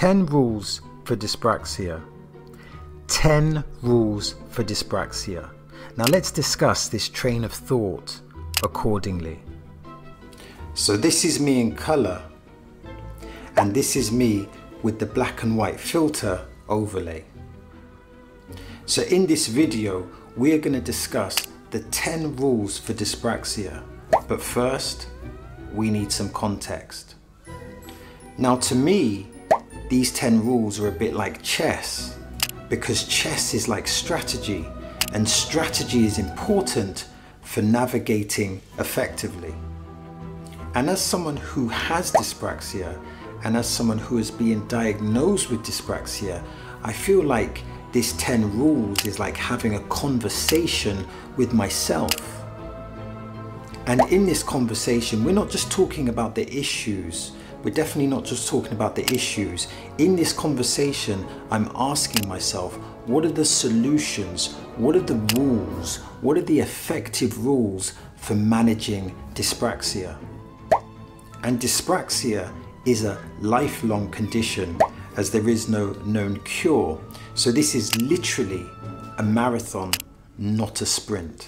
10 rules for dyspraxia. 10 rules for dyspraxia. Now let's discuss this train of thought accordingly. So this is me in color, and this is me with the black and white filter overlay. So in this video, we are going to discuss the 10 rules for dyspraxia. But first, we need some context. Now to me, these 10 rules are a bit like chess, because chess is like strategy, and strategy is important for navigating effectively. And as someone who has dyspraxia, and as someone who has been diagnosed with dyspraxia, I feel like this 10 rules is like having a conversation with myself. And in this conversation, we're not just talking about the issues. We're definitely not just talking about the issues. In this conversation, I'm asking myself, what are the solutions? What are the rules? What are the effective rules for managing dyspraxia? And dyspraxia is a lifelong condition, as there is no known cure. So this is literally a marathon, not a sprint.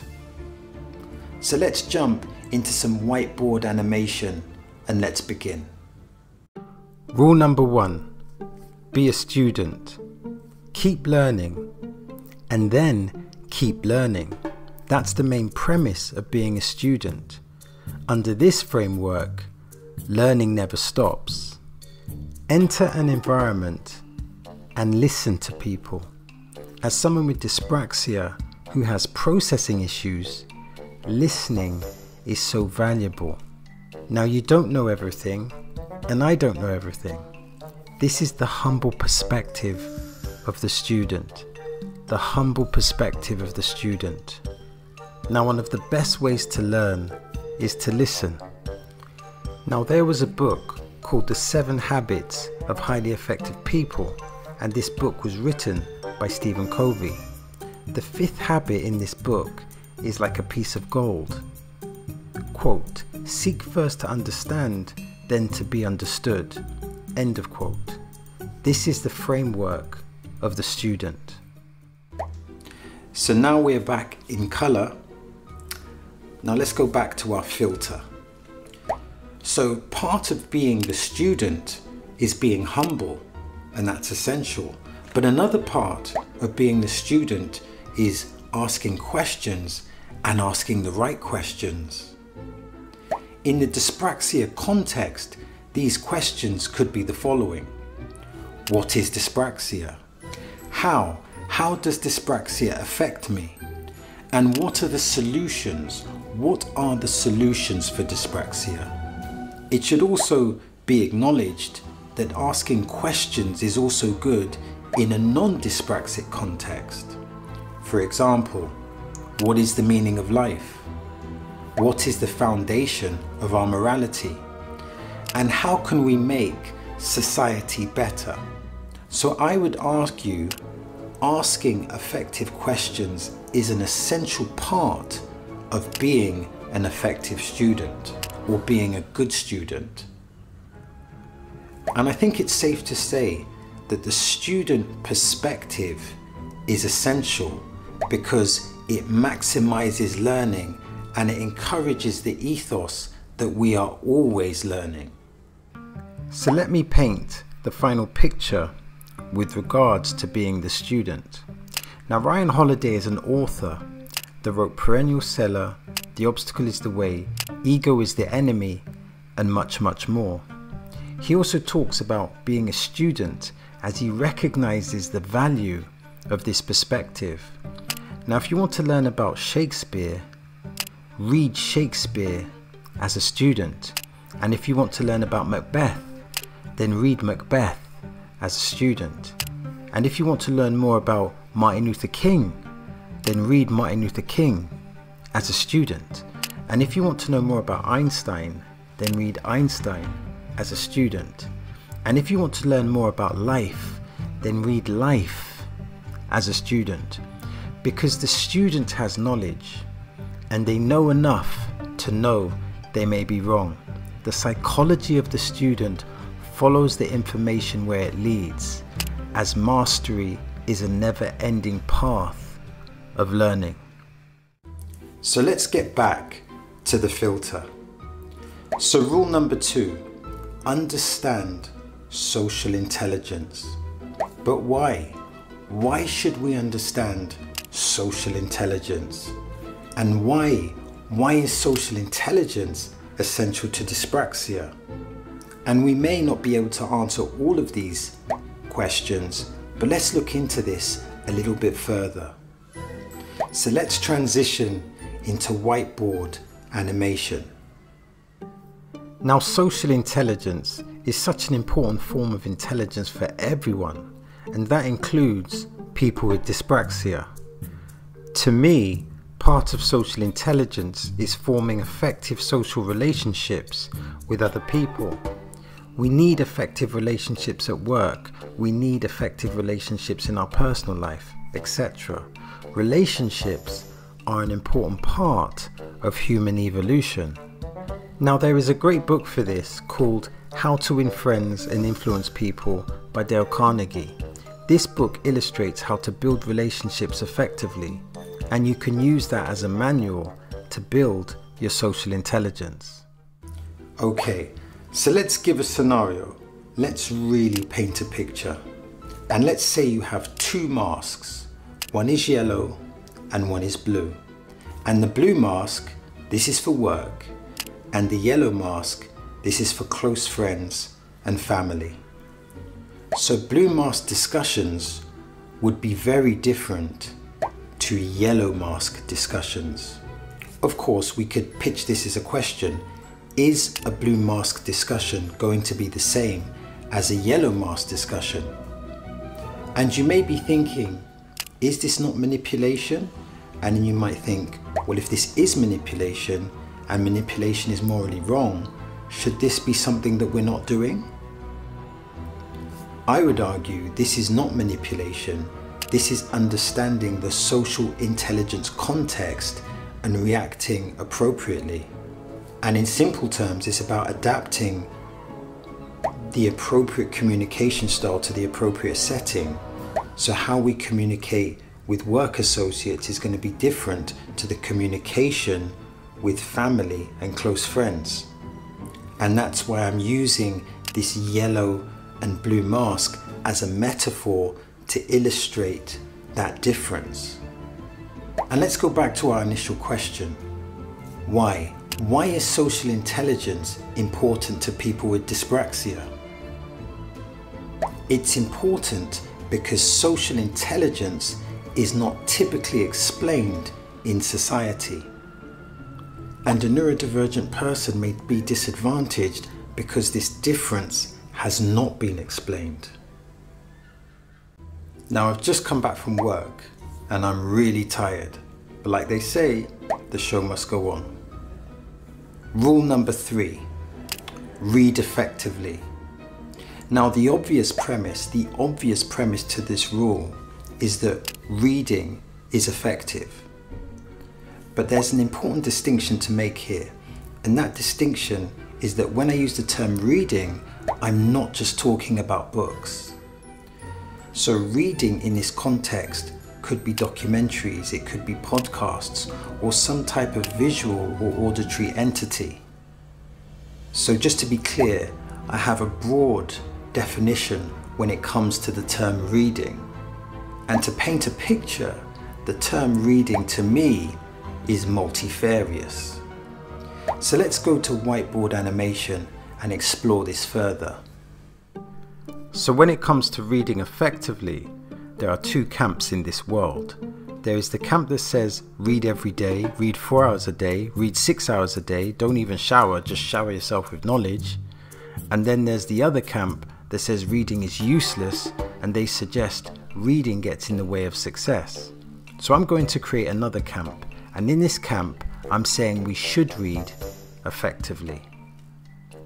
So let's jump into some whiteboard animation and let's begin. Rule number 1, be a student. Keep learning, and then keep learning. That's the main premise of being a student. Under this framework, learning never stops. Enter an environment and listen to people. As someone with dyspraxia who has processing issues, listening is so valuable. Now, you don't know everything, and I don't know everything. This is the humble perspective of the student. The humble perspective of the student. Now, one of the best ways to learn is to listen. Now, there was a book called The 7 Habits of Highly Effective People, and this book was written by Stephen Covey. The 5th habit in this book is like a piece of gold. Quote, seek first to understand, then to be understood. End of quote. This is the framework of the student. So now we're back in color. Now let's go back to our filter. So part of being the student is being humble, and that's essential. But another part of being the student is asking questions and asking the right questions. In the dyspraxia context, these questions could be the following. What is dyspraxia? How does dyspraxia affect me? And what are the solutions? What are the solutions for dyspraxia? It should also be acknowledged that asking questions is also good in a non-dyspraxic context. For example, what is the meaning of life? What is the foundation of our morality? And how can we make society better? So I would argue, asking effective questions is an essential part of being an effective student, or being a good student. And I think it's safe to say that the student perspective is essential because it maximizes learning and it encourages the ethos that we are always learning. So let me paint the final picture with regards to being the student. Now, Ryan Holiday is an author that wrote Perennial Seller, The Obstacle is the Way, Ego is the Enemy, and much, much more. He also talks about being a student as he recognizes the value of this perspective. Now, if you want to learn about Shakespeare, read Shakespeare as a student. And if you want to learn about Macbeth, then read Macbeth as a student. And if you want to learn more about Martin Luther King, then read Martin Luther King as a student. And if you want to know more about Einstein, then read Einstein as a student. And if you want to learn more about life, then read Life as a student. Because the student has knowledge, and they know enough to know they may be wrong. The psychology of the student follows the information where it leads, as mastery is a never-ending path of learning. So let's get back to the filter. So rule number 2, understand social intelligence. But why? Why should we understand social intelligence? And why is social intelligence essential to dyspraxia? And we may not be able to answer all of these questions, but let's look into this a little bit further. So let's transition into whiteboard animation. Now, social intelligence is such an important form of intelligence for everyone, and that includes people with dyspraxia. To me, part of social intelligence is forming effective social relationships with other people. We need effective relationships at work, we need effective relationships in our personal life, etc. Relationships are an important part of human evolution. Now, there is a great book for this called How to Win Friends and Influence People by Dale Carnegie. This book illustrates how to build relationships effectively, and you can use that as a manual to build your social intelligence. Okay, so let's give a scenario. Let's really paint a picture. And let's say you have 2 masks. One is yellow and one is blue. And the blue mask, this is for work. And the yellow mask, this is for close friends and family. So blue mask discussions would be very different to yellow mask discussions. Of course, we could pitch this as a question. Is a blue mask discussion going to be the same as a yellow mask discussion? And you may be thinking, is this not manipulation? And then you might think, well, if this is manipulation and manipulation is morally wrong, should this be something that we're not doing? I would argue this is not manipulation. This is understanding the social intelligence context and reacting appropriately. And in simple terms, it's about adapting the appropriate communication style to the appropriate setting. So how we communicate with work associates is going to be different to the communication with family and close friends. And that's why I'm using this yellow and blue mask as a metaphor to illustrate that difference. And let's go back to our initial question. Why? Why is social intelligence important to people with dyspraxia? It's important because social intelligence is not typically explained in society. And a neurodivergent person may be disadvantaged because this difference has not been explained. Now, I've just come back from work and I'm really tired, but like they say, the show must go on. Rule number 3, read effectively. Now, the obvious premise to this rule is that reading is effective. But there's an important distinction to make here, and that distinction is that when I use the term reading, I'm not just talking about books. So reading in this context could be documentaries, it could be podcasts, or some type of visual or auditory entity. So just to be clear, I have a broad definition when it comes to the term reading. And to paint a picture, the term reading to me is multifarious. So let's go to whiteboard animation and explore this further. So when it comes to reading effectively, there are 2 camps in this world. There is the camp that says read every day, read 4 hours a day, read 6 hours a day, don't even shower, just shower yourself with knowledge. And then there's the other camp that says reading is useless, and they suggest reading gets in the way of success. So I'm going to create another camp, and in this camp I'm saying we should read effectively.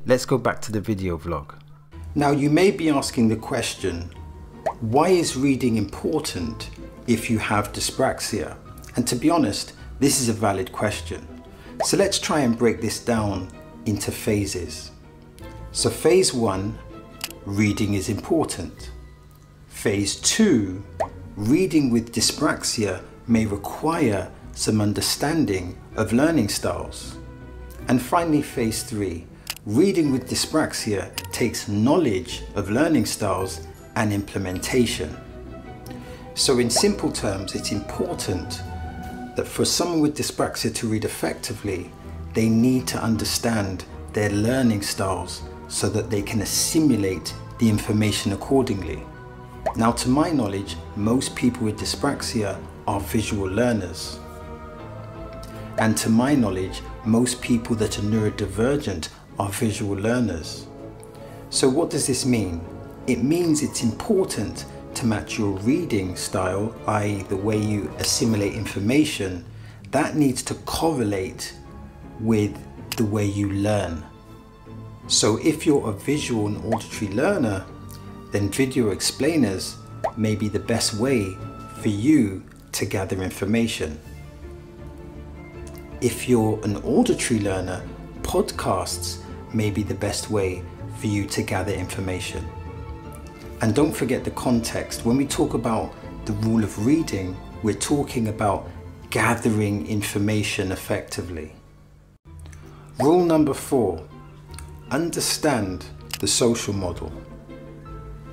Let's go back to the video vlog. Now, you may be asking the question, why is reading important if you have dyspraxia? And to be honest, this is a valid question. So let's try and break this down into phases. So phase 1 reading is important. Phase 2, reading with dyspraxia may require some understanding of learning styles. And finally, phase 3, reading with dyspraxia takes knowledge of learning styles and implementation. So in simple terms, it's important that for someone with dyspraxia to read effectively, they need to understand their learning styles so that they can assimilate the information accordingly. Now, to my knowledge, most people with dyspraxia are visual learners. And to my knowledge, most people that are neurodivergent are visual learners. So what does this mean? It means it's important to match your reading style, i.e. the way you assimilate information, that needs to correlate with the way you learn. So if you're a visual and auditory learner, then video explainers may be the best way for you to gather information. If you're an auditory learner, podcasts may be the best way for you to gather information. And don't forget the context. When we talk about the rule of reading, we're talking about gathering information effectively. Rule number 4, understand the social model.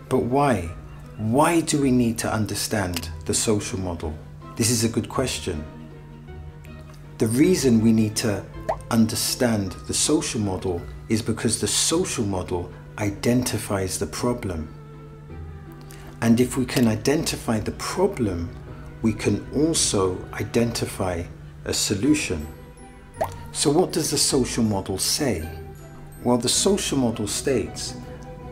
But why? Why do we need to understand the social model? This is a good question. The reason we need to understand the social model is because the social model identifies the problem. And if we can identify the problem, we can also identify a solution. So what does the social model say? Well, the social model states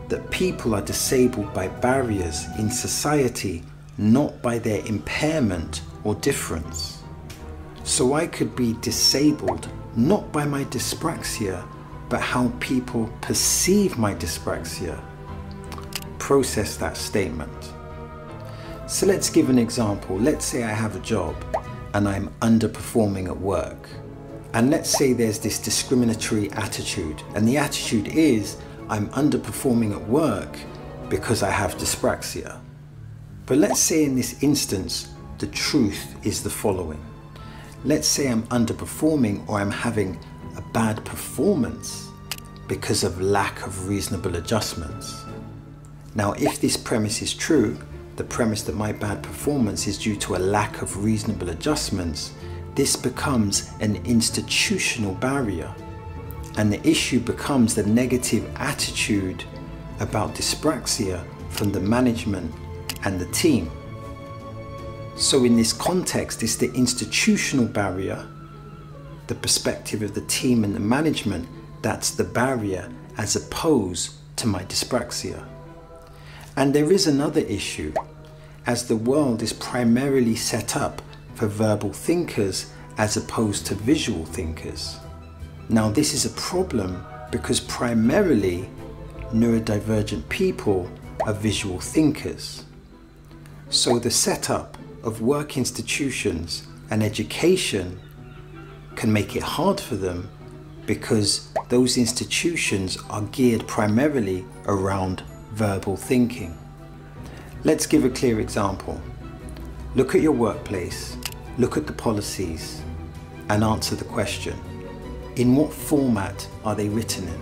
that people are disabled by barriers in society, not by their impairment or difference. So I could be disabled not by my dyspraxia, but how people perceive my dyspraxia. Process that statement. So let's give an example. Let's say I have a job and I'm underperforming at work. And let's say there's this discriminatory attitude, and the attitude is I'm underperforming at work because I have dyspraxia. But let's say in this instance, the truth is the following. Let's say I'm underperforming or I'm having a bad performance because of lack of reasonable adjustments. Now, if this premise is true, the premise that my bad performance is due to a lack of reasonable adjustments, this becomes an institutional barrier. And the issue becomes the negative attitude about dyspraxia from the management and the team. So in this context, it's the institutional barrier, the perspective of the team and the management, that's the barrier as opposed to my dyspraxia. And there is another issue, as the world is primarily set up for verbal thinkers as opposed to visual thinkers. Now this is a problem because primarily neurodivergent people are visual thinkers. So the setup of work institutions and education can make it hard for them because those institutions are geared primarily around verbal thinking. Let's give a clear example. Look at your workplace, look at the policies, and answer the question, in what format are they written in?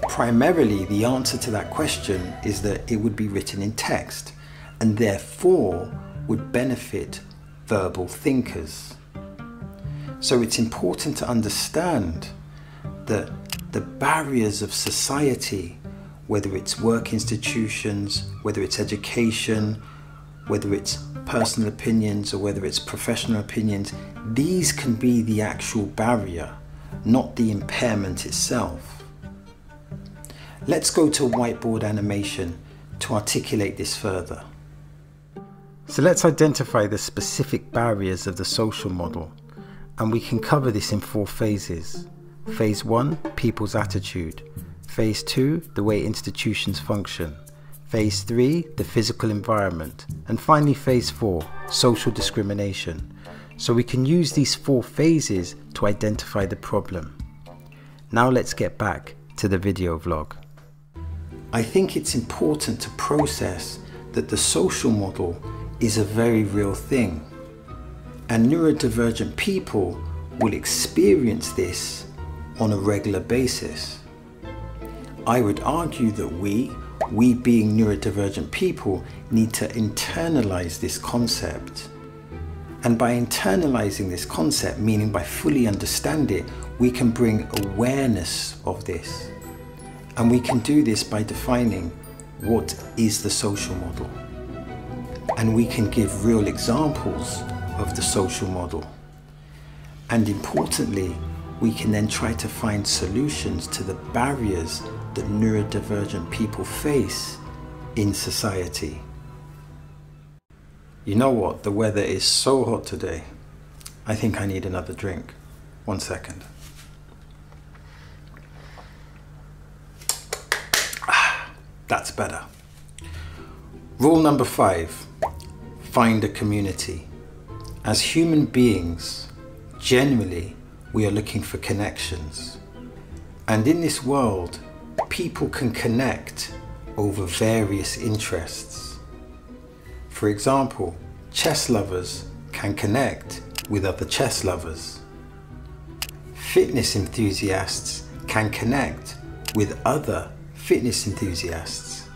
Primarily, the answer to that question is that it would be written in text, and therefore would benefit verbal thinkers. So it's important to understand that the barriers of society, whether it's work institutions, whether it's education, whether it's personal opinions or whether it's professional opinions, these can be the actual barrier, not the impairment itself. Let's go to a whiteboard animation to articulate this further. So let's identify the specific barriers of the social model, and we can cover this in 4 phases. Phase 1, people's attitude. Phase 2, the way institutions function. Phase 3, the physical environment. And finally, Phase 4, social discrimination. So we can use these 4 phases to identify the problem. Now let's get back to the video vlog. I think it's important to process that the social model is a very real thing, and neurodivergent people will experience this on a regular basis. I would argue that we being neurodivergent people need to internalize this concept. And by internalizing this concept, meaning by fully understand it, we can bring awareness of this. And we can do this by defining what is the social model. And we can give real examples of the social model. And importantly, we can then try to find solutions to the barriers that neurodivergent people face in society. You know what? The weather is so hot today. I think I need another drink. 1 second. That's better. Rule number 5, find a community. As human beings, generally, we are looking for connections. And in this world, people can connect over various interests. For example, chess lovers can connect with other chess lovers. Fitness enthusiasts can connect with other fitness enthusiasts.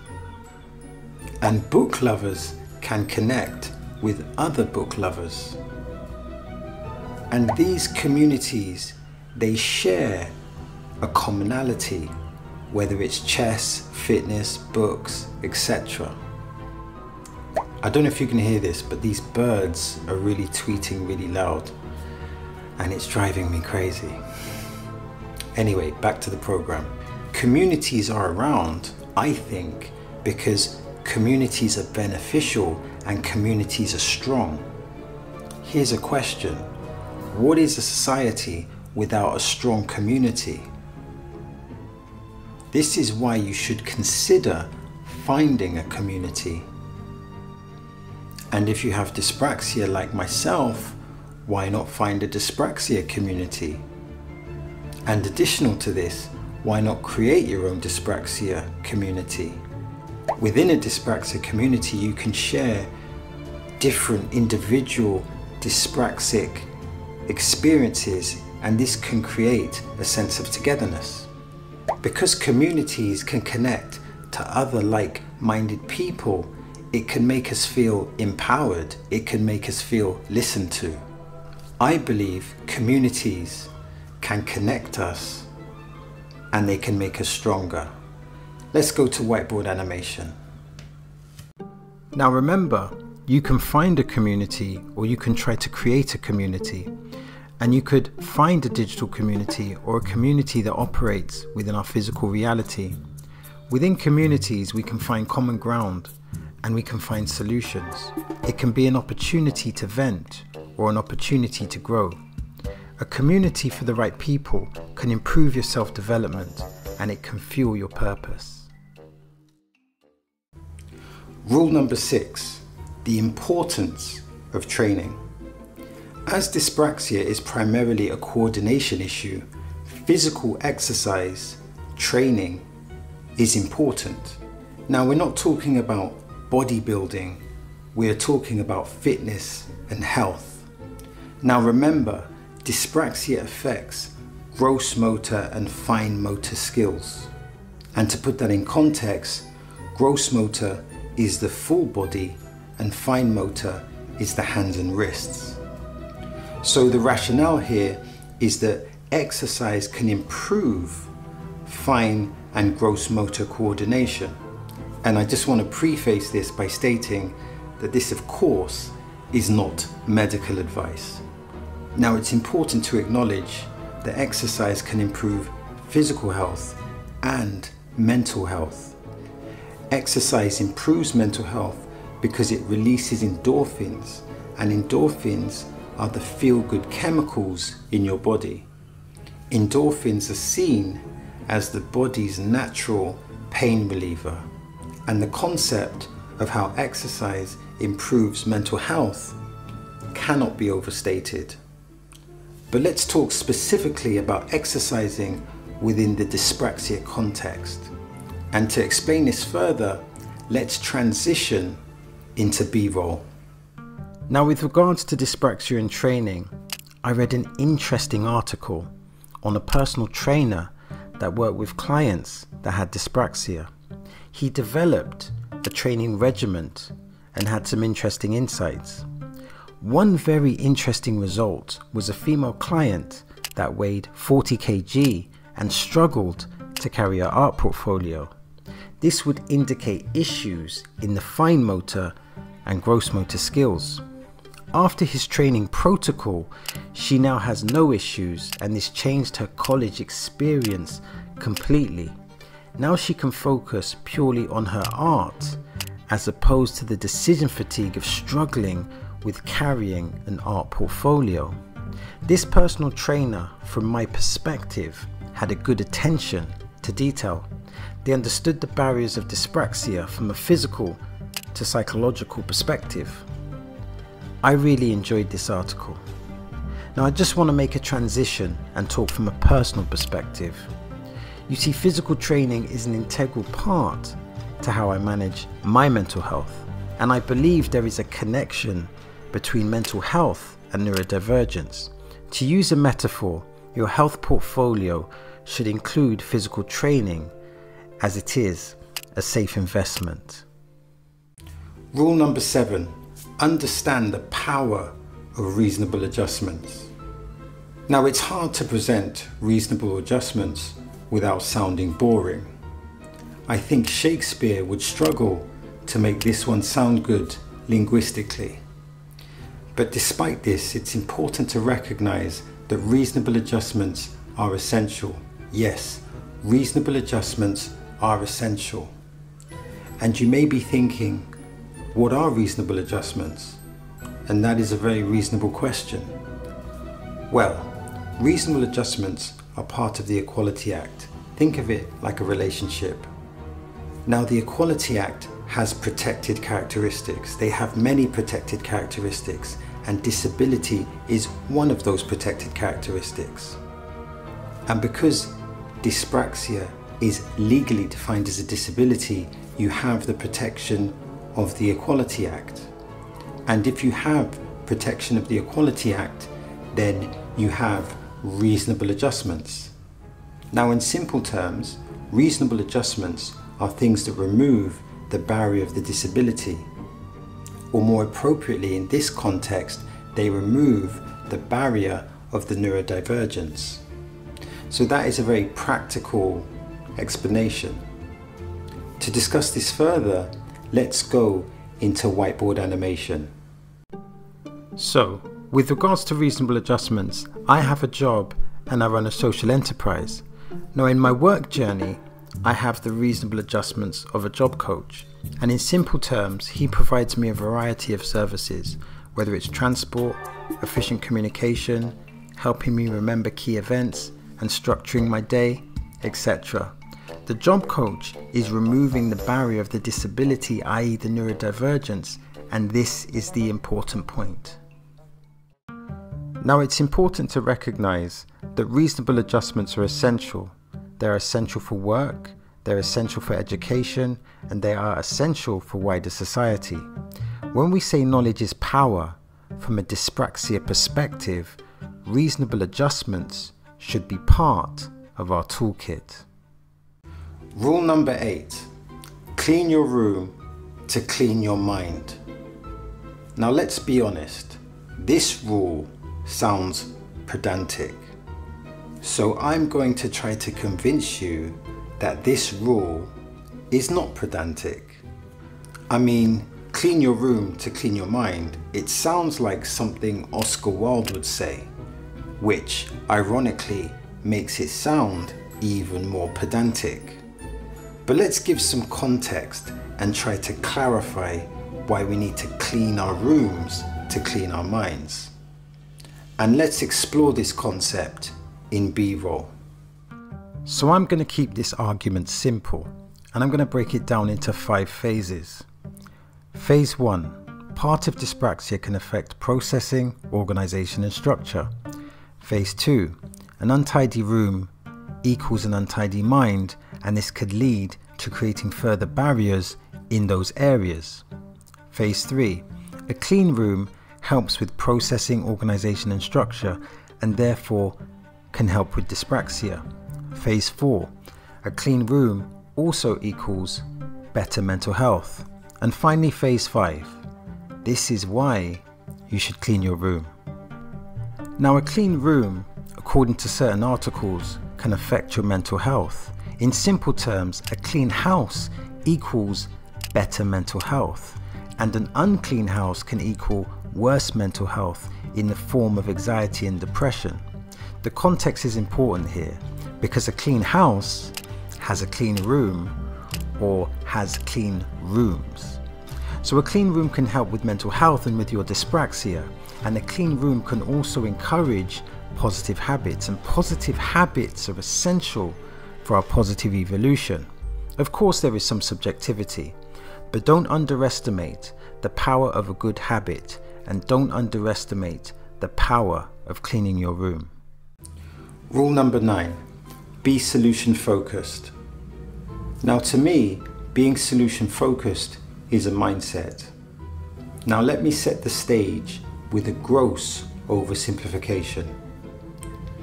And book lovers can connect with other book lovers. And these communities, they share a commonality, whether it's chess, fitness, books, etc. I don't know if you can hear this, but these birds are really tweeting really loud and it's driving me crazy. Anyway, back to the program. Communities are around, I think, because communities are beneficial and communities are strong. Here's a question. What is a society without a strong community? This is why you should consider finding a community. And if you have dyspraxia like myself, why not find a dyspraxia community? And additional to this, why not create your own dyspraxia community? Within a dyspraxia community, you can share different individual dyspraxic experiences, and this can create a sense of togetherness. Because communities can connect to other like-minded people, it can make us feel empowered, it can make us feel listened to. I believe communities can connect us and they can make us stronger. Let's go to whiteboard animation. Now remember, you can find a community or you can try to create a community, and you could find a digital community or a community that operates within our physical reality. Within communities, we can find common ground and we can find solutions. It can be an opportunity to vent or an opportunity to grow. A community for the right people can improve your self-development and it can fuel your purpose. Rule number 6, the importance of training. As dyspraxia is primarily a coordination issue, physical exercise, training is important. Now we're not talking about bodybuilding, we are talking about fitness and health. Now remember, dyspraxia affects gross motor and fine motor skills. And to put that in context, gross motor is the full body and fine motor is the hands and wrists. So the rationale here is that exercise can improve fine and gross motor coordination. And I just want to preface this by stating that this, of course, is not medical advice. Now, it's important to acknowledge that exercise can improve physical health and mental health. Exercise improves mental health because it releases endorphins, and endorphins are the feel-good chemicals in your body. Endorphins are seen as the body's natural pain reliever, and the concept of how exercise improves mental health cannot be overstated. But let's talk specifically about exercising within the dyspraxia context. And to explain this further, let's transition into B-roll. Now, with regards to dyspraxia in training, I read an interesting article on a personal trainer that worked with clients that had dyspraxia. He developed a training regimen and had some interesting insights. One very interesting result was a female client that weighed 40 kg and struggled to carry her art portfolio. This would indicate issues in the fine motor and gross motor skills. After his training protocol, she now has no issues, and this changed her college experience completely. Now she can focus purely on her art, as opposed to the decision fatigue of struggling with carrying an art portfolio. This personal trainer, from my perspective, had a good attention to detail. They understood the barriers of dyspraxia from a physical to psychological perspective. I really enjoyed this article. Now I just want to make a transition and talk from a personal perspective. You see, physical training is an integral part to how I manage my mental health, and I believe there is a connection between mental health and neurodivergence. To use a metaphor, your health portfolio should include physical training, as it is a safe investment. Rule number 7. Understand the power of reasonable adjustments. Now, it's hard to present reasonable adjustments without sounding boring. I think Shakespeare would struggle to make this one sound good linguistically. But despite this, it's important to recognize that reasonable adjustments are essential. Yes, reasonable adjustments are essential. And you may be thinking, what are reasonable adjustments? And that is a very reasonable question. Well, reasonable adjustments are part of the Equality Act. Think of it like a relationship. Now, the Equality Act has protected characteristics. They have many protected characteristics, and disability is one of those protected characteristics. And because dyspraxia is legally defined as a disability, you have the protection of the Equality Act. And if you have protection of the Equality Act, then you have reasonable adjustments. Now, in simple terms, reasonable adjustments are things that remove the barrier of the disability. Or more appropriately in this context, they remove the barrier of the neurodivergence. So that is a very practical explanation. To discuss this further, let's go into whiteboard animation. So, with regards to reasonable adjustments, I have a job and I run a social enterprise. Now, in my work journey, I have the reasonable adjustments of a job coach. And in simple terms, he provides me a variety of services, whether it's transport, efficient communication, helping me remember key events and structuring my day, etc. The job coach is removing the barrier of the disability, i.e. the neurodivergence, and this is the important point. Now, it's important to recognize that reasonable adjustments are essential. They're essential for work, they're essential for education, and they are essential for wider society. When we say knowledge is power, from a dyspraxia perspective, reasonable adjustments should be part of our toolkit. Rule number 8. Clean your room to clean your mind. Now, let's be honest, this rule sounds pedantic. So I'm going to try to convince you that this rule is not pedantic. I mean, clean your room to clean your mind. It sounds like something Oscar Wilde would say, which ironically makes it sound even more pedantic. But let's give some context and try to clarify why we need to clean our rooms to clean our minds. And let's explore this concept in B-roll. So I'm going to keep this argument simple, and I'm going to break it down into 5 phases. Phase 1. Part of dyspraxia can affect processing, organization and structure. Phase 2. An untidy room equals an untidy mind, and this could lead to to creating further barriers in those areas. Phase 3. A clean room helps with processing, organization and structure, and therefore can help with dyspraxia. Phase 4. A clean room also equals better mental health. And finally, phase 5. This is why you should clean your room. Now, a clean room, according to certain articles, can affect your mental health. In simple terms, a clean house equals better mental health, and an unclean house can equal worse mental health in the form of anxiety and depression. The context is important here, because a clean house has a clean room or has clean rooms. So a clean room can help with mental health and with your dyspraxia, and a clean room can also encourage positive habits, and positive habits are essential for our positive evolution. Of course, there is some subjectivity, but don't underestimate the power of a good habit, and don't underestimate the power of cleaning your room. Rule number 9, be solution focused. Now, to me, being solution focused is a mindset. Now, let me set the stage with a gross oversimplification.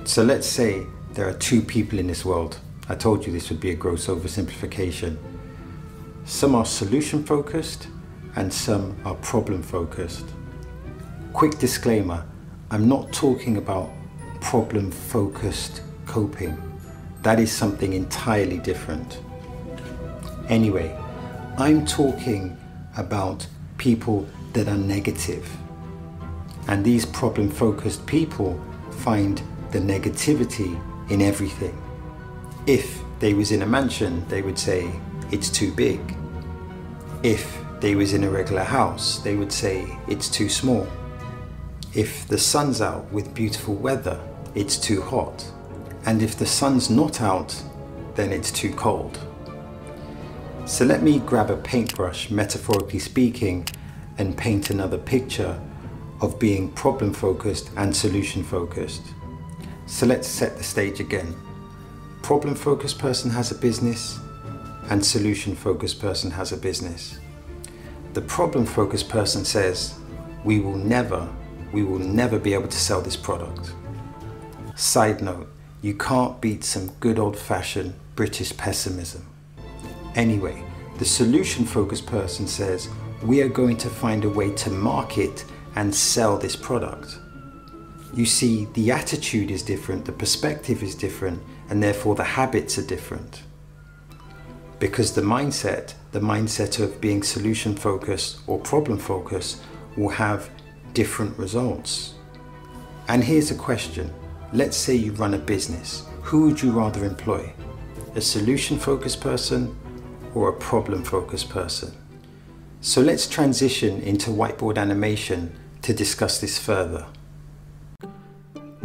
So let's say there are two people in this world. I told you this would be a gross oversimplification. Some are solution focused and some are problem focused. Quick disclaimer, I'm not talking about problem focused coping. That is something entirely different. Anyway, I'm talking about people that are negative. And these problem focused people find the negativity in everything. If they was in a mansion, they would say it's too big. If they was in a regular house, they would say it's too small. If the sun's out with beautiful weather, it's too hot. And if the sun's not out, then it's too cold. So let me grab a paintbrush, metaphorically speaking, and paint another picture of being problem focused and solution focused. So let's set the stage again. Problem focused person has a business and solution focused person has a business. The problem focused person says, we will never be able to sell this product. Side note, you can't beat some good old-fashioned British pessimism. Anyway, the solution focused person says, we are going to find a way to market and sell this product. You see, the attitude is different, the perspective is different, and therefore the habits are different. Because the mindset of being solution focused or problem focused will have different results. And here's a question. Let's say you run a business. Who would you rather employ? A solution focused person or a problem focused person? So let's transition into whiteboard animation to discuss this further.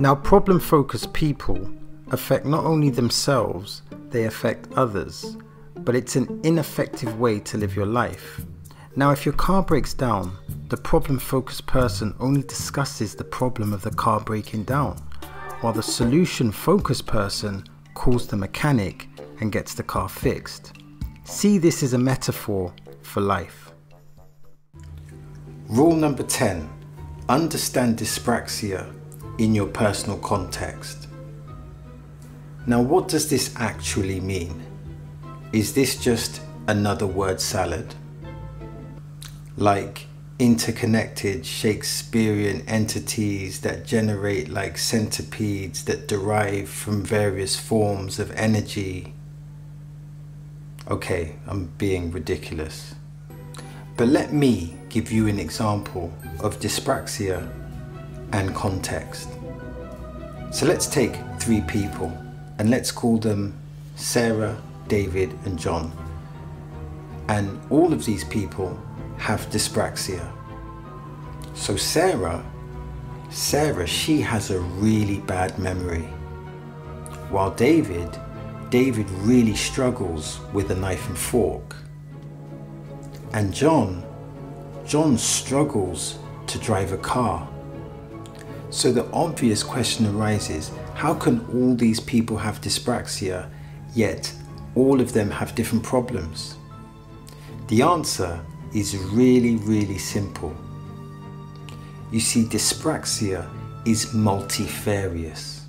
Now, problem focused people affect not only themselves, they affect others, but it's an ineffective way to live your life. Now, if your car breaks down, the problem focused person only discusses the problem of the car breaking down, while the solution focused person calls the mechanic and gets the car fixed. See this as a metaphor for life. Rule number 10, understand dyspraxia in your personal context. Now, what does this actually mean? Is this just another word salad? Like interconnected Shakespearean entities that generate like centipedes that derive from various forms of energy? Okay, I'm being ridiculous. But let me give you an example of dyspraxia and context. So let's take 3 people and let's call them Sarah, David and John. And all of these people have dyspraxia. So Sarah, she has a really bad memory. While David really struggles with a knife and fork. And John struggles to drive a car. So the obvious question arises, how can all these people have dyspraxia, yet all of them have different problems? The answer is really simple. You see, dyspraxia is multifarious.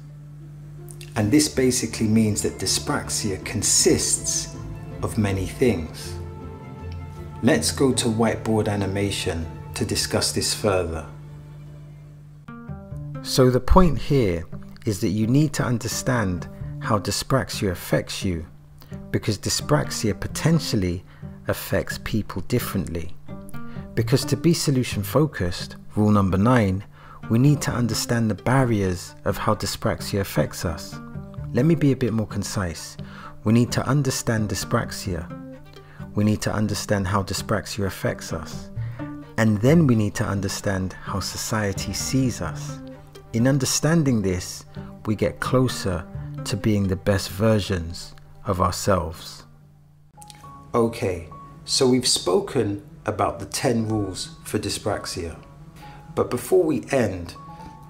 And this basically means that dyspraxia consists of many things. Let's go to whiteboard animation to discuss this further. So the point here is that you need to understand how dyspraxia affects you, because dyspraxia potentially affects people differently. Because to be solution focused, rule number 9, we need to understand the barriers of how dyspraxia affects us. Let me be a bit more concise. We need to understand dyspraxia. We need to understand how dyspraxia affects us. And then we need to understand how society sees us. In understanding this, we get closer to being the best versions of ourselves. Okay, so we've spoken about the 10 rules for dyspraxia. But before we end,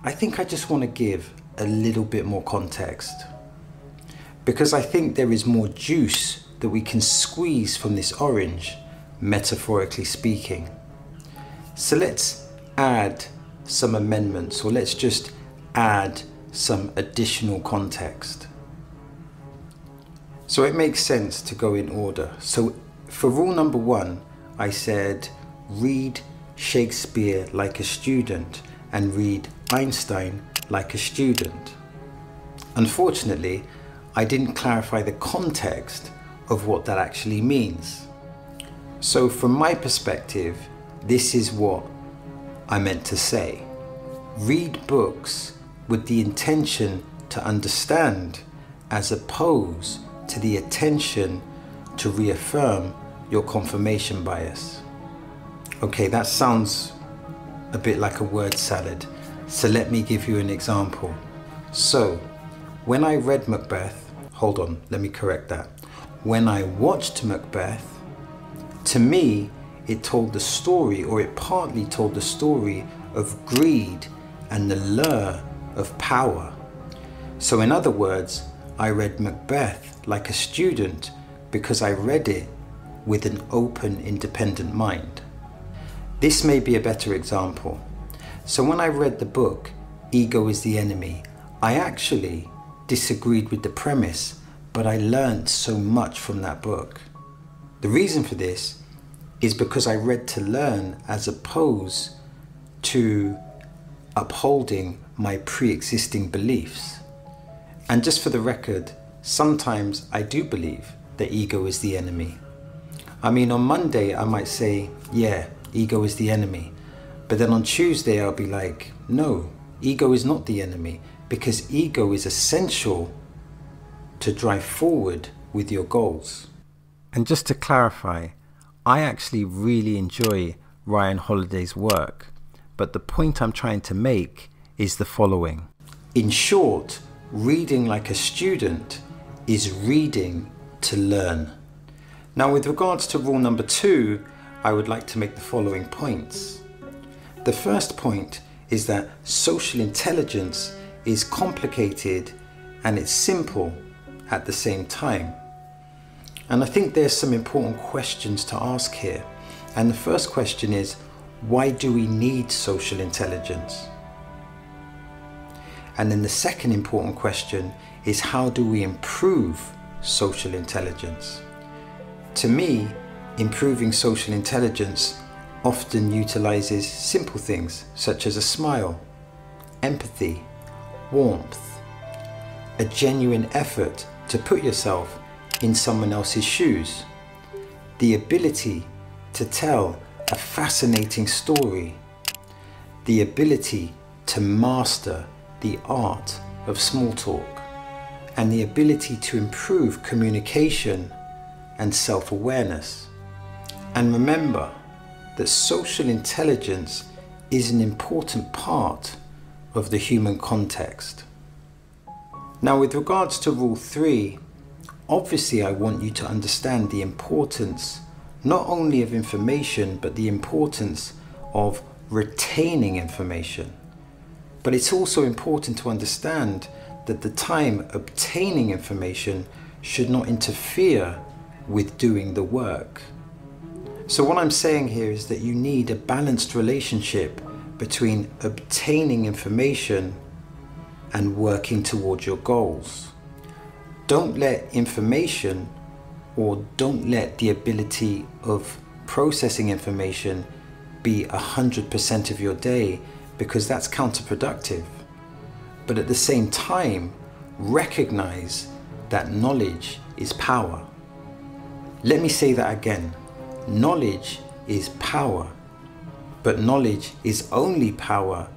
I think I just want to give a little bit more context, because I think there is more juice that we can squeeze from this orange, metaphorically speaking. So let's add some amendments, or let's just add some additional context. So it makes sense to go in order. So for rule number 1, I said read Shakespeare like a student and read Einstein like a student. Unfortunately, I didn't clarify the context of what that actually means. So from my perspective, this is what I meant to say. Read books with the intention to understand, as opposed to the attention to reaffirm your confirmation bias. Okay, that sounds a bit like a word salad, so let me give you an example. So, when I read Macbeth, hold on, let me correct that. When I watched Macbeth, to me, it told the story, or it partly told the story of greed and the lure of power. So in other words, I read Macbeth like a student because I read it with an open, independent mind. This may be a better example. So when I read the book, Ego is the Enemy, I actually disagreed with the premise, but I learned so much from that book. The reason for this is because I read to learn as opposed to upholding my pre-existing beliefs. And just for the record, sometimes I do believe that ego is the enemy. I mean, on Monday I might say, yeah, ego is the enemy. But then on Tuesday I'll be like, no, ego is not the enemy, because ego is essential to drive forward with your goals. And just to clarify, I actually really enjoy Ryan Holiday's work, but the point I'm trying to make is the following. In short, reading like a student is reading to learn. Now, with regards to rule number 2, I would like to make the following points. The first point is that social intelligence is complicated and it's simple at the same time. And I think there's some important questions to ask here. And the first question is, why do we need social intelligence? And then the second important question is, how do we improve social intelligence? To me, improving social intelligence often utilizes simple things such as a smile, empathy, warmth, a genuine effort to put yourself in someone else's shoes, the ability to tell a fascinating story, the ability to master the art of small talk, and the ability to improve communication and self-awareness. And remember that social intelligence is an important part of the human context. Now, with regards to rule 3, obviously I want you to understand the importance not only of information, but the importance of retaining information. But it's also important to understand that the time obtaining information should not interfere with doing the work. So what I'm saying here is that you need a balanced relationship between obtaining information and working towards your goals. Don't let information, or don't let the ability of processing information be 100% of your day, because that's counterproductive. But at the same time, recognize that knowledge is power. Let me say that again. Knowledge is power, but knowledge is only power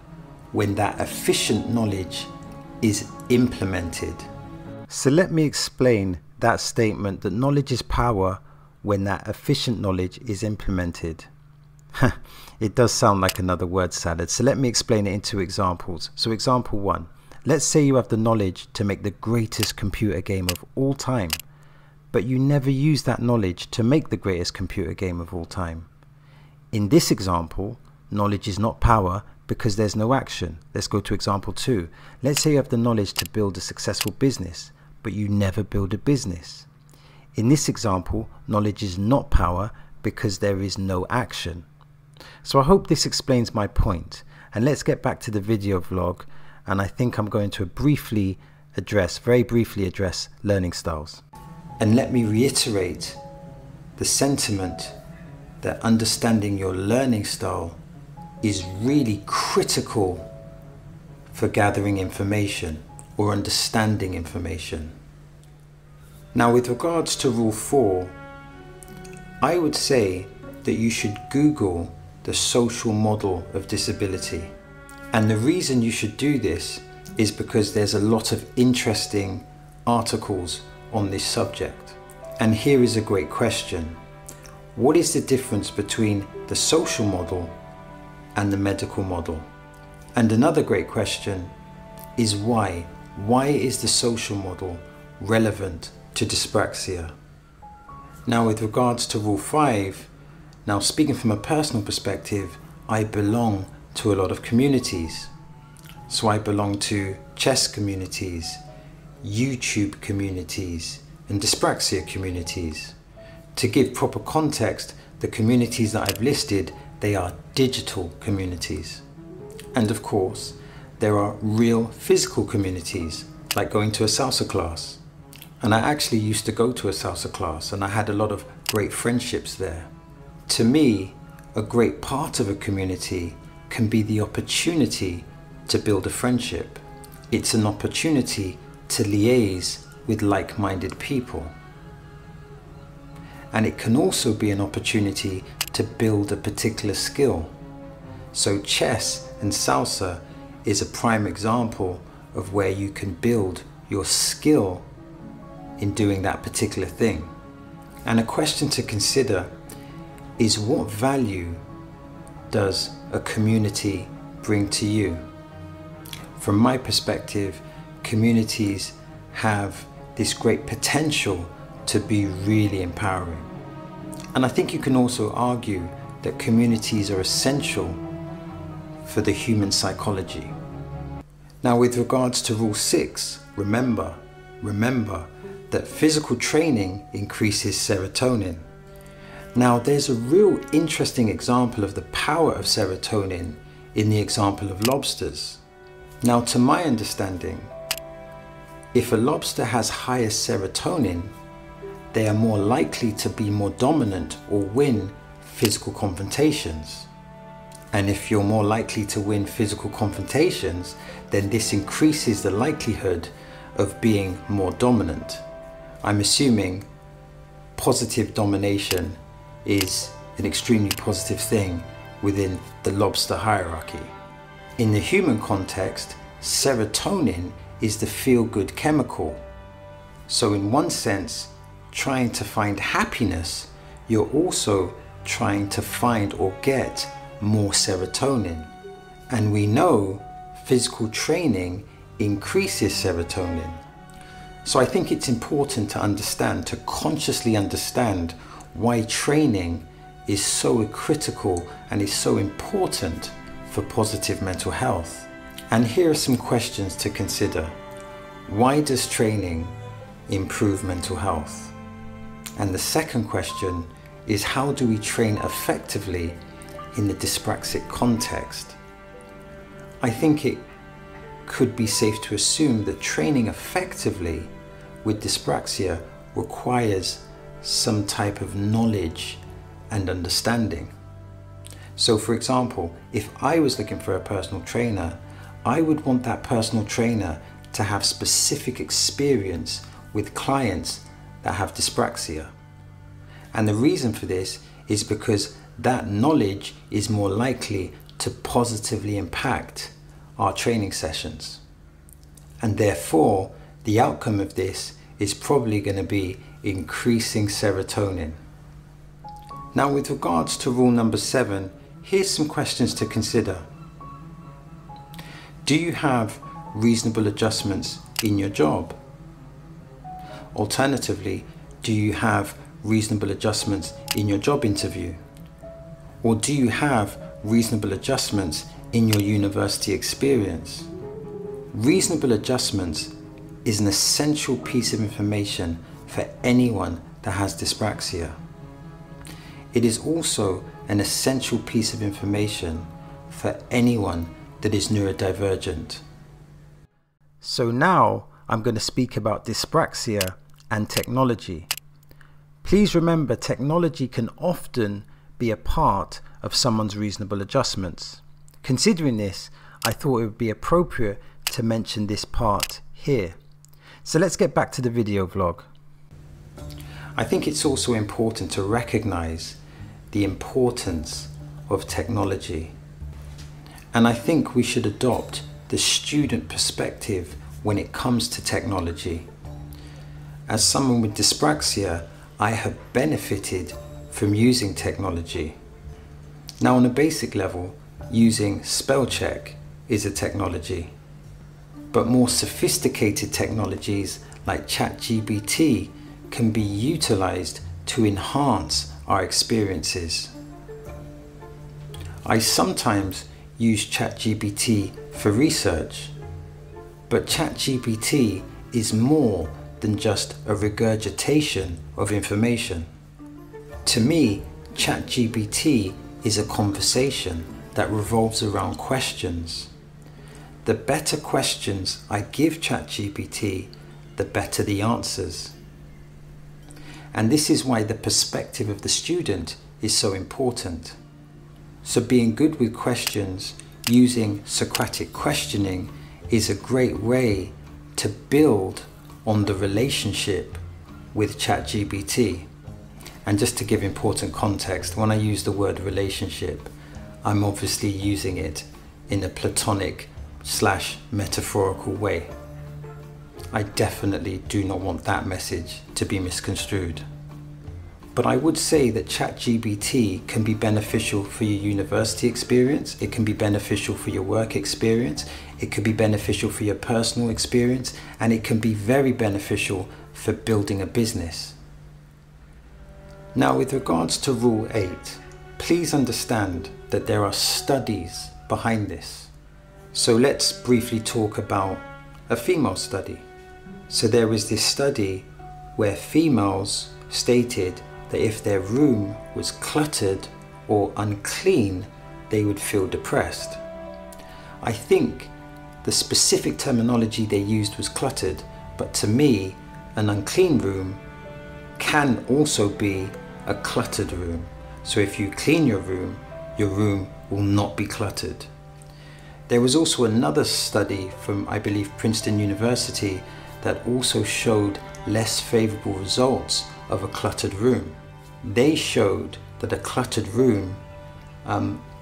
when that efficient knowledge is implemented. So let me explain that statement, that knowledge is power when that efficient knowledge is implemented. It does sound like another word salad, so let me explain it in 2 examples. So example 1, let's say you have the knowledge to make the greatest computer game of all time, but you never use that knowledge to make the greatest computer game of all time. In this example, knowledge is not power because there's no action. Let's go to example 2. Let's say you have the knowledge to build a successful business, but you never build a business. In this example, knowledge is not power because there is no action. So I hope this explains my point, and let's get back to the video vlog, and I think I'm going to very briefly address learning styles. And let me reiterate the sentiment that understanding your learning style is really critical for gathering information or understanding information. Now, with regards to rule 4, I would say that you should Google the social model of disability. And the reason you should do this is because there's a lot of interesting articles on this subject. And here is a great question. What is the difference between the social model and the medical model? And another great question is why? Why is the social model relevant to dyspraxia? Now, with regards to rule 5, now speaking from a personal perspective, I belong to a lot of communities. So I belong to chess communities, YouTube communities, and dyspraxia communities. To give proper context, the communities that I've listed, they are digital communities. And of course, there are real physical communities, like going to a salsa class. And I actually used to go to a salsa class, and I had a lot of great friendships there. To me, a great part of a community can be the opportunity to build a friendship. It's an opportunity to liaise with like-minded people. And it can also be an opportunity to build a particular skill. So chess and salsa is a prime example of where you can build your skill in doing that particular thing. And a question to consider is, what value does a community bring to you? From my perspective, communities have this great potential to be really empowering. And I think you can also argue that communities are essential for the human psychology. Now, with regards to rule 6, remember that physical training increases serotonin. Now, there's a real interesting example of the power of serotonin in the example of lobsters. Now, to my understanding, if a lobster has higher serotonin, they are more likely to be more dominant or win physical confrontations. And if you're more likely to win physical confrontations, then this increases the likelihood of being more dominant. I'm assuming positive domination is an extremely positive thing within the lobster hierarchy. In the human context, serotonin is the feel-good chemical. So in one sense, trying to find happiness, you're also trying to find or get more serotonin. And we know physical training increases serotonin. So I think it's important to understand, to consciously understand why training is so critical and is so important for positive mental health. And here are some questions to consider. Why does training improve mental health? And the second question is, how do we train effectively in the dyspraxic context? I think it could be safe to assume that training effectively with dyspraxia requires some type of knowledge and understanding. So for example, if I was looking for a personal trainer, I would want that personal trainer to have specific experience with clients that have dyspraxia. And the reason for this is because that knowledge is more likely to positively impact our training sessions. And therefore, the outcome of this is probably going to be increasing serotonin. Now, with regards to rule number 7, here's some questions to consider. Do you have reasonable adjustments in your job? Alternatively, do you have reasonable adjustments in your job interview? Or do you have reasonable adjustments in your university experience? Reasonable adjustments is an essential piece of information for anyone that has dyspraxia. It is also an essential piece of information for anyone that is neurodivergent. So now I'm going to speak about dyspraxia and technology. Please remember, technology can often be a part of someone's reasonable adjustments. Considering this, I thought it would be appropriate to mention this part here. So let's get back to the video vlog. I think it's also important to recognize the importance of technology. And I think we should adopt the student perspective when it comes to technology. As someone with dyspraxia, I have benefited from using technology. Now, on a basic level, using spell check is a technology. But more sophisticated technologies like ChatGPT can be utilized to enhance our experiences. I sometimes use ChatGPT for research, but ChatGPT is more than just a regurgitation of information. To me, ChatGPT is a conversation that revolves around questions. The better questions I give ChatGPT, the better the answers. And this is why the perspective of the student is so important. So being good with questions, using Socratic questioning, is a great way to build on the relationship with ChatGPT. And just to give important context, when I use the word relationship, I'm obviously using it in a platonic / metaphorical way. I definitely do not want that message to be misconstrued. But I would say that ChatGPT can be beneficial for your university experience, it can be beneficial for your work experience, it could be beneficial for your personal experience, and it can be very beneficial for building a business. Now, with regards to Rule 8, please understand that there are studies behind this. So let's briefly talk about a female study. So there was this study where females stated that if their room was cluttered or unclean, they would feel depressed. I think the specific terminology they used was cluttered, but to me, an unclean room can also be a cluttered room. So if you clean your room will not be cluttered. There was also another study from, I believe, Princeton University that also showed less favorable results of a cluttered room. They showed that a cluttered room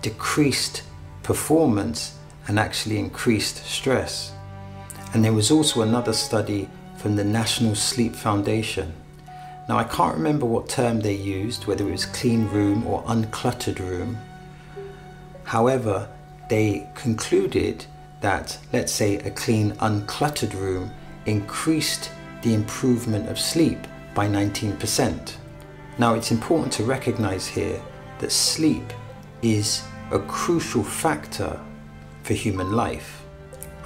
decreased performance and actually increased stress. And there was also another study from the National Sleep Foundation. Now, I can't remember what term they used, whether it was clean room or uncluttered room. However, they concluded that, let's say, a clean, uncluttered room increased the improvement of sleep by 19%. Now, it's important to recognize here that sleep is a crucial factor for human life.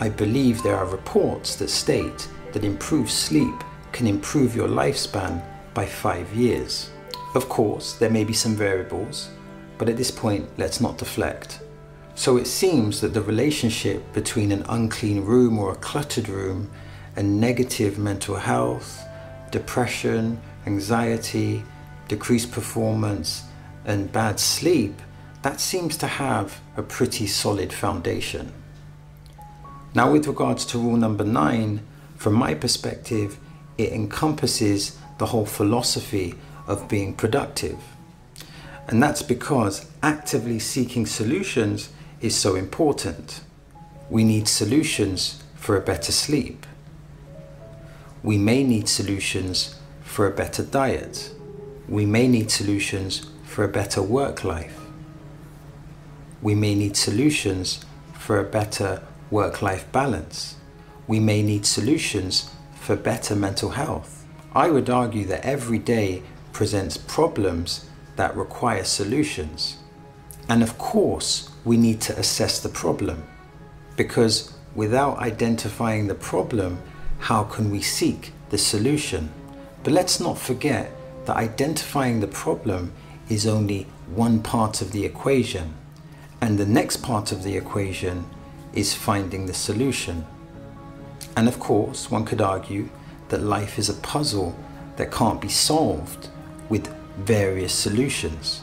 I believe there are reports that state that improved sleep can improve your lifespan by 5 years. Of course, there may be some variables, but at this point, let's not deflect. So it seems that the relationship between an unclean room or a cluttered room and negative mental health, depression, anxiety, decreased performance, and bad sleep, that seems to have a pretty solid foundation. Now, with regards to rule number 9, from my perspective, it encompasses the whole philosophy of being productive. And that's because actively seeking solutions is so important. We need solutions for a better sleep. We may need solutions for a better diet. We may need solutions for a better work life. We may need solutions for a better work-life balance. We may need solutions for better mental health. I would argue that every day presents problems that require solutions. And of course, we need to assess the problem, because without identifying the problem, how can we seek the solution? But let's not forget that identifying the problem is only one part of the equation, and the next part of the equation is finding the solution. And of course, one could argue that life is a puzzle that can't be solved with various solutions.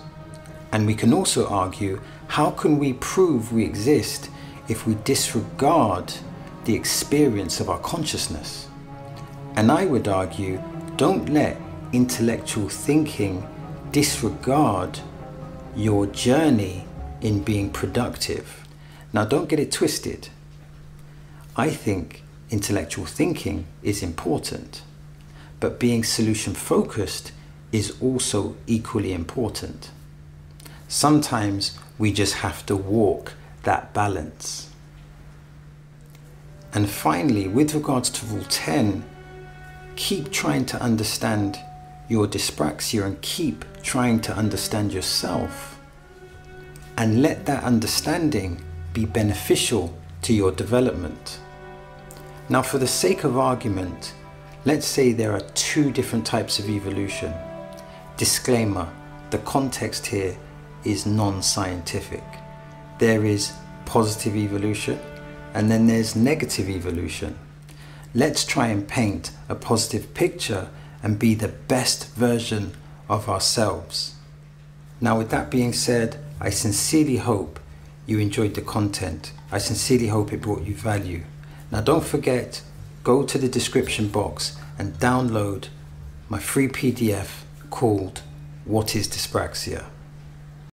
And we can also argue, how can we prove we exist if we disregard the experience of our consciousness? And I would argue, don't let intellectual thinking disregard your journey in being productive. Now, don't get it twisted. I think intellectual thinking is important, but being solution focused is also equally important. Sometimes we just have to walk that balance. And finally, with regards to rule 10, keep trying to understand your dyspraxia and keep trying to understand yourself, and let that understanding be beneficial to your development. Now, for the sake of argument, let's say there are 2 different types of evolution. Disclaimer, the context here is non-scientific. There is positive evolution and then there's negative evolution. Let's try and paint a positive picture and be the best version of ourselves. Now, with that being said, I sincerely hope you enjoyed the content. I sincerely hope it brought you value. Now, don't forget, go to the description box and download my free PDF called What is Dyspraxia?